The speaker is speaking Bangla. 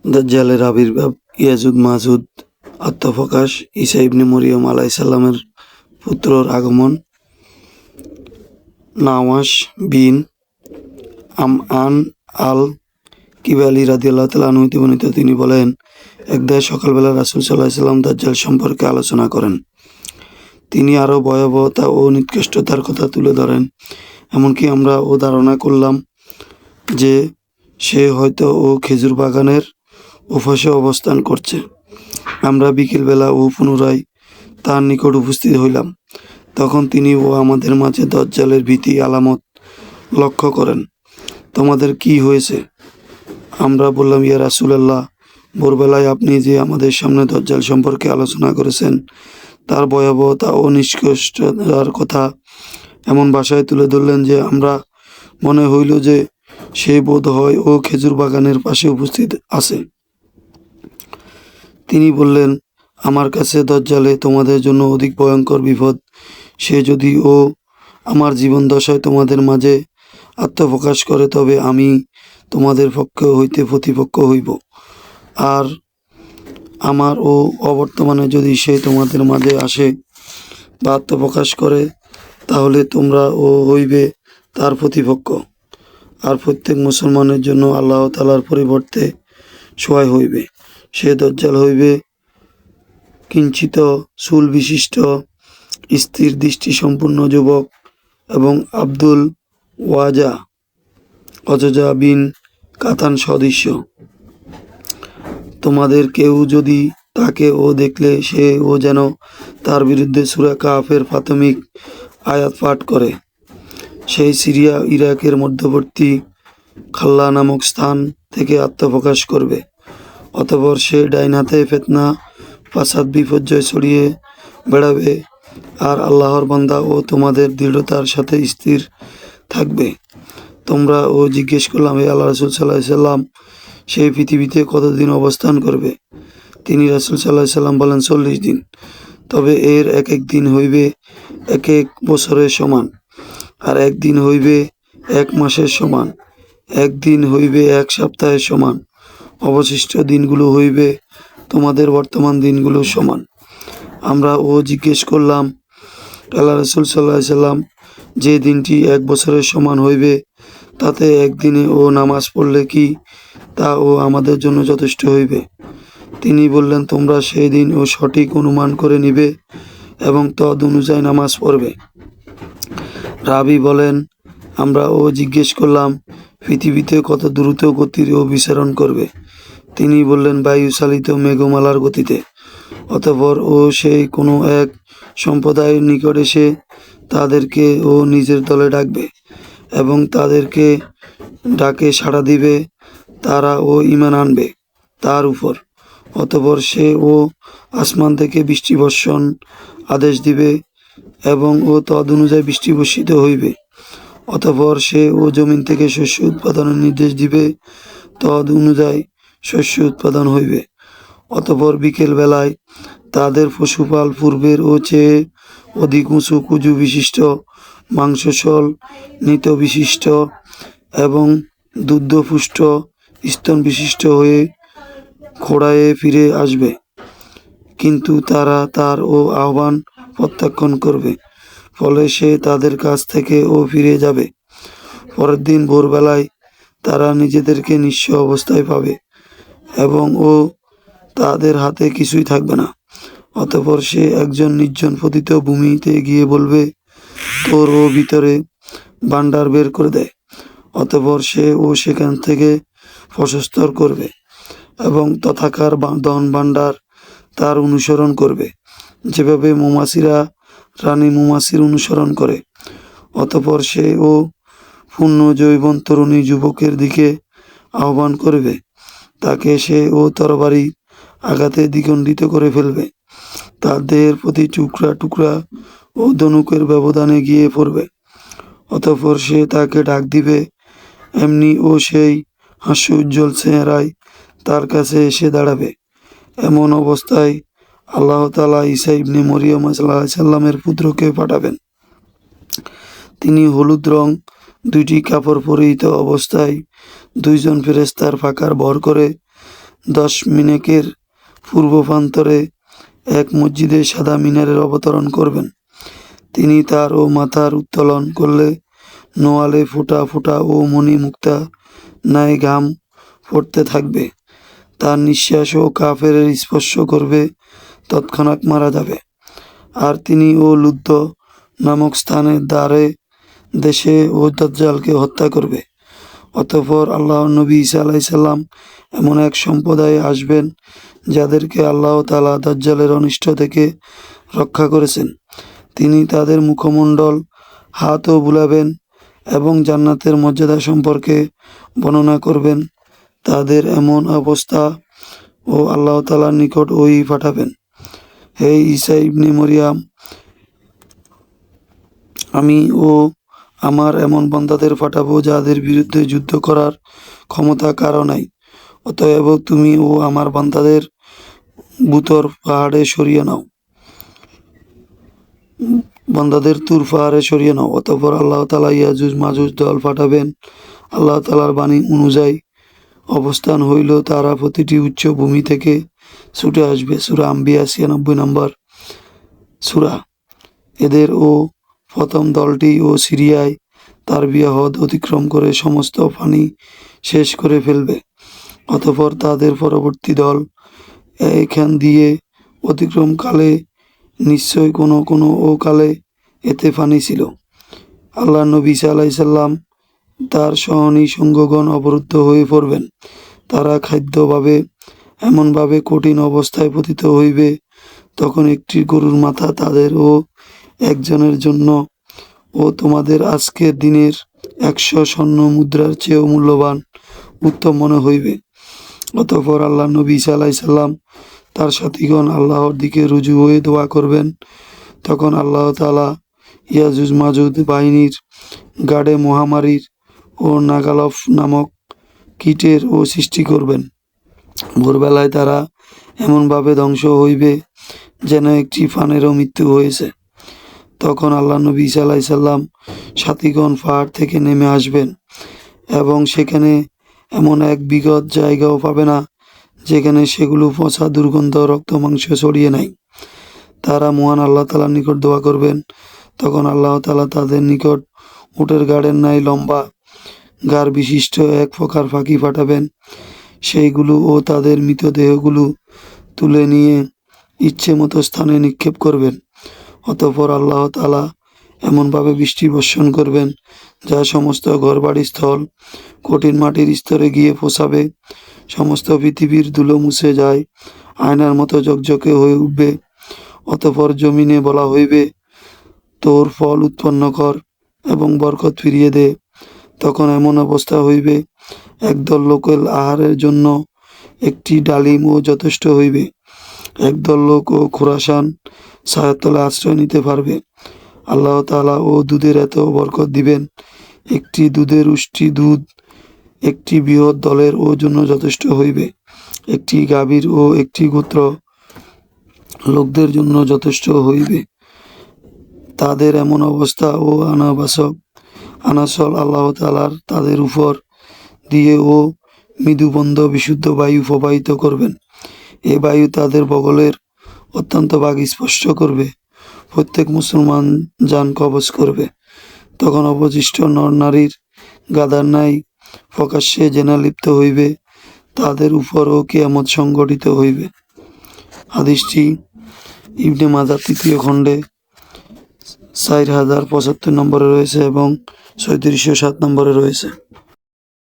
দাজ্জালের আবির্ভাব, ইয়াজুজ মাজুজ, আত্মপ্রকাশ, ঈসা ইবনে মরিয়ম আলাইহিস সালামের পুত্রর আগমন। নাওয়াস বিন আমআন আল কিবালি রাদিয়াল্লাহু তাআলা আনহু হতে বর্ণিত, তিনি বলেন, একদা সকালবেলা রাসূল সাল্লাল্লাহু আলাইহি ওয়াসাল্লাম দাজ্জাল সম্পর্কে আলোচনা করেন। তিনি আরও ভয়াবহতা ও নিকৃষ্টতার কথা তুলে ধরেন। এমনকি আমরা ধারণা করলাম যে সে হয়তো খেজুর বাগানের ওপাশে অবস্থান করছে। আমরা বিকেলবেলা পুনরায় তার নিকট উপস্থিত হইলাম। তখন তিনি আমাদের মাঝে দাজ্জালের ভীতি আলামত লক্ষ্য করেন। তোমাদের কি হয়েছে? আমরা বললাম, ইয়া রাসূলুল্লাহ, ভোরবেলায় আপনি যে আমাদের সামনে দাজ্জাল সম্পর্কে আলোচনা করেছেন, তার ভয়াবহতা ও নিকৃষ্টতার কথা এমন ভাষায় তুলে ধরলেন যে আমরা মনে হইল যে সে বোধ হয় খেজুর বাগানের পাশে উপস্থিত আছে। তিনি বললেন, আমার কাছে দাজ্জালে তোমাদের জন্য অধিক ভয়ঙ্কর বিপদ। সে যদি আমার জীবন দশায় তোমাদের মাঝে আত্মপ্রকাশ করে, তবে আমি তোমাদের পক্ষ হইতে প্রতিপক্ষ হইব। আর আমার অবর্তমানে যদি সে তোমাদের মাঝে আসে বা আত্মপ্রকাশ করে, তাহলে তোমরা হইবে তার প্রতিপক্ষ। আর প্রত্যেক মুসলমানের জন্য আল্লাহ তাআলার পরিবর্তে সহায় হইবে। সে দাজ্জাল হইবে কিঞ্চিত চুল বিশিষ্ট, স্থির দৃষ্টি সম্পূর্ণ যুবক এবং আব্দুল ওয়াজা বিন কাতান সদৃশ্য। তোমাদের কেউ যদি তাকে দেখলে, সে যেন তার বিরুদ্ধে সূরা কাহফের প্রাথমিক আয়াত পাঠ করে। সেই সিরিয়া ইরাকের মধ্যবর্তী খাল্লা নামক স্থান থেকে আত্মপ্রকাশ করবে। অতঃপর সে ডাইন হাতে ফিতনা, ফাসাদ, বিপর্যয় ছড়িয়ে বেড়াবে, আর আল্লাহর বান্দা তোমাদের দৃঢ়তার সাথে স্থির থাকবে। তোমরা জিজ্ঞেস করলাম, হে আল্লাহ রাসূল সাল্লাল্লাহু আলাইহি সাল্লাম, সেই পৃথিবীতে কতদিন অবস্থান করবে? তিনি রাসূল সাল্লাল্লাহু আলাইহি সাল্লাম বলেন, 40 দিন। তবে এর এক এক দিন হইবে এক এক বছরের সমান, আর একদিন হইবে 1 মাসের সমান, একদিন হইবে 1 সপ্তাহের সমান, অবশিষ্ট দিনগুলো হইবে তোমাদের বর্তমান দিনগুলোর সমান। আমরা জিজ্ঞেস করলাম, আল্লাহ রাসূল সাল্লাল্লাহু আলাইহি সাল্লাম, যে দিনটি 1 বছরের সমান হইবে, তাতে একদিনে নামাজ পড়লে কি তা আমাদের জন্য যথেষ্ট হইবে? তিনি বললেন, তোমরা সেই দিন সঠিক অনুমান করে নিবে এবং তদ অনুযায়ী নামাজ পড়বে। রাবি বলেন, আমরা জিজ্ঞেস করলাম, পৃথিবীতে কত দ্রুত গতির বিচরণ করবে? তিনি বললেন, বায়ু চালিত মেঘমালার গতিতে। অতঃপর সেই কোনো এক সম্প্রদায়ের নিকট এসে তাদেরকে নিজের দলে ডাকবে এবং তাদেরকে ডাকে সাড়া দিবে। তারা ঈমান আনবে তার উপর। অতঃপর সে আসমান থেকে বৃষ্টি বর্ষণ আদেশ দিবে এবং তদ অনুযায়ী বৃষ্টি বর্ষিত হইবে। অতঃপর সে জমিন থেকে শস্য উৎপাদনের নির্দেশ দিবে, তদ অনুযায়ী শস্য উৎপাদন হইবে। অতঃপর বিকেল বেলায় তাদের পশুপাল পূর্বের চেয়ে অধিক উঁচু কুজু বিশিষ্ট, মাংসসল নিত বিশিষ্ট এবং দুগ্ধপুষ্ট স্তন বিশিষ্ট হয়ে খোঁড়ায় ফিরে আসবে, কিন্তু তারা তার আহ্বান প্রত্যাখ্যান করবে। ফলে সে তাদের কাছ থেকে ফিরে যাবে। পরের দিন ভোরবেলায় তারা নিজেদেরকে নিঃস্ব অবস্থায় পাবে এবং তাদের হাতে কিছুই থাকবে না। অতঃপর সে একজন নির্জন পতিত ভূমিতে গিয়ে বলবে, তোর ভিতরে ভাণ্ডার বের করে দেয়। অতঃপর সে সেখান থেকে প্রশস্তর করবে এবং তথাকার ধন ভাণ্ডার তার অনুসরণ করবে, যেভাবে মৌমাছিরা রানী মৌমাছির অনুসরণ করে। অতঃপর সে পূর্ণ যৌবন তরুণী যুবকের দিকে আহ্বান করবে। তাকে সে তরবারি আঘাতে দ্বিখণ্ডিত করে ফেলবে। তার দেহের প্রতি টুকরা টুকরা ধনুকের ব্যবধানে গিয়ে পড়বে। অতঃপর সে তাকে ডাক দিবে। এমনি সেই হাস্য উজ্জ্বল চেহারায় তার কাছে এসে দাঁড়াবে। এমন অবস্থায় আল্লাহ তাআলা ঈসা ইবনে মরিয়ম সাল্লাল্লাহু আলাইহি সাল্লামের পুত্রকে পাঠাবেন। তিনি হলুদ রং 2টি কাপড় পরিহিত অবস্থায় 2 জন ফেরেশতার পাখার ভর করে 10 মিনেকের পূর্ব প্রান্তরে এক মসজিদে সাদা মিনারের অবতরণ করবেন। তিনি তার ও মাথার উত্তোলন করলে নোয়ালে ফোঁটা ফোঁটা ও মণি মুক্তা ন্যায় ঘাম পড়তে থাকবে। তার নিঃশ্বাস ও কাফেরের স্পর্শ করবে, তৎক্ষণাৎ মারা যাবে। আর তিনি ও লুদ্দ নামক স্থানের দ্বারে দেশে ও দাজ্জালকে হত্যা করবে। অতঃপর আল্লাহর নবী ঈসা আলাইহিস সালাম এমন এক সম্প্রদায়ে আসবেন যাদেরকে আল্লাহ তাআলা দাজ্জালের অনিষ্ট থেকে রক্ষা করেছেন। তিনি তাদের মুখমণ্ডল হাতও বুলাবেন এবং জান্নাতের মর্যাদা সম্পর্কে বর্ণনা করবেন। তাদের এমন অবস্থা ও আল্লাহ তাআলার নিকট ওহী পাঠাবেন, হে ঈসা ইবনে মরিয়াম, আমি ও আমার এমন বান্দাদের পাঠাবো যাদের বিরুদ্ধে যুদ্ধ করার ক্ষমতা কারো নাই। অতএব তুমি ও আমার বান্দাদের বুতর পাহাড়ে সরিয়ে নাও, বান্দাদের তুর পাহাড়ে সরিয়ে নাও। অতঃপর আল্লাহ তাআলা ইয়াজুজ মাজুজ দল পাঠাবেন। আল্লাহ তাআলার বাণী অনুযায়ী অবস্থান হইল তারা প্রতিটি উচ্চ ভূমি থেকে ছুটে আসবে। সূরা আম্বিয়া 96 নম্বর সূরা। এদের ও প্রথম দলটি ও সিরিয়ায় তারবিয়া হ্রদ অতিক্রম করে সমস্ত পানি শেষ করে ফেলবে। অতঃপর তাদের পরবর্তী দল এখান দিয়ে অতিক্রমকালে নিশ্চয় কোনো কোনো ও কালে এতে পানি ছিল। আল্লাহ নবী ঈসা আলাইহিস সালাম তার সহনী সঙ্গগণ অবরুদ্ধ হয়ে পড়বেন। তারা খাদ্যভাবে এমনভাবে কঠিন অবস্থায় পতিত হইবে, তখন একটি গরুর মাথা তাদের ও একজনের জন্য ও তোমাদের আজকের দিনের 100 স্বর্ণ মুদ্রার চেয়েও মূল্যবান উত্তম মনে হইবে। অতঃপর আল্লাহ নবী ঈসা আলাইহিস সালাম তার সাথীগণ আল্লাহর দিকে রুজু হয়ে দোয়া করবেন। তখন আল্লাহ তাআলা ইয়াজুজ মাজুজ বাহিনীর গাড়ে মহামারীর ও নাগালফ নামক কীটের ও সৃষ্টি করবেন। ভোরবেলায় তারা এমনভাবে ধ্বংস হইবে যেন একটি ফানেরও মৃত্যু হয়েছে। তখন আল্লাহ নবী ঈসা আলাইহিস সালাম সাথীগণ পাহাড় থেকে নেমে আসবেন এবং সেখানে এমন এক বিগত জায়গাও পাবে না যেখানে সেগুলো পচা দুর্গন্ধ রক্ত মাংস ছড়িয়ে নাই। তারা মহান আল্লাহ তাআলার নিকট দোয়া করবেন। তখন আল্লাহ তাআলা তাদের নিকট উটের গাড়ের ন্যায় লম্বা গাড় বিশিষ্ট এক প্রকার পাখি পাঠাবেন। সেইগুলো ও তাদের মৃতদেহগুলো তুলে নিয়ে ইচ্ছে মতো স্থানে নিক্ষেপ করবেন। অতঃপর আল্লাহ তাআলা এমনভাবে বৃষ্টি বর্ষণ করবেন যা সমস্ত ঘরবাড়ি স্থল কঠিন মাটির স্তরে গিয়ে পৌঁছাবে। সমস্ত পৃথিবীর ধুলো মুছে যায়, আয়নার মতো ঝকঝকে হয়ে উঠবে। অতঃপর জমিনে বলা হইবে, তোর ফল উৎপন্ন কর এবং বরকত ফিরিয়ে দে। তখন এমন অবস্থা হইবে, একদল লোকের আহারের জন্য একটি ডালিমও যথেষ্ট হইবে। একদল লোক ও খোরাসান ছায়ার তলে আশ্রয় নিতে পারবে। আল্লাহ তাআলা ও দুধের এত বরকত দিবেন, একটি দুধের উষ্টি দুধ একটি বৃহৎ দলের ও জন্য যথেষ্ট হইবে। একটি গাভীর ও একটি গোত্র লোকদের জন্য যথেষ্ট হইবে। তাদের এমন অবস্থা ও আনাসল আল্লাহ তাআলার তাদের উপর দিয়ে ও মৃদুবন্ধ বিশুদ্ধ বায়ু প্রবাহিত করবেন। এ বায়ু তাদের বগলের অত্যন্ত ভাগ স্পর্শ করবে। প্রত্যেক মুসলমান জান কবজ করবে। তখন অবশিষ্ট নর নারীর গাদার ন্যায় প্রকাশ্যে জেনা লিপ্ত হইবে, তাদের উপরও কিয়ামত সংঘটিত হইবে। হাদিসটি ইবনে মাজাহ 3য় খণ্ডে 4075 নম্বরে রয়েছে এবং 3707 নম্বরে রয়েছে।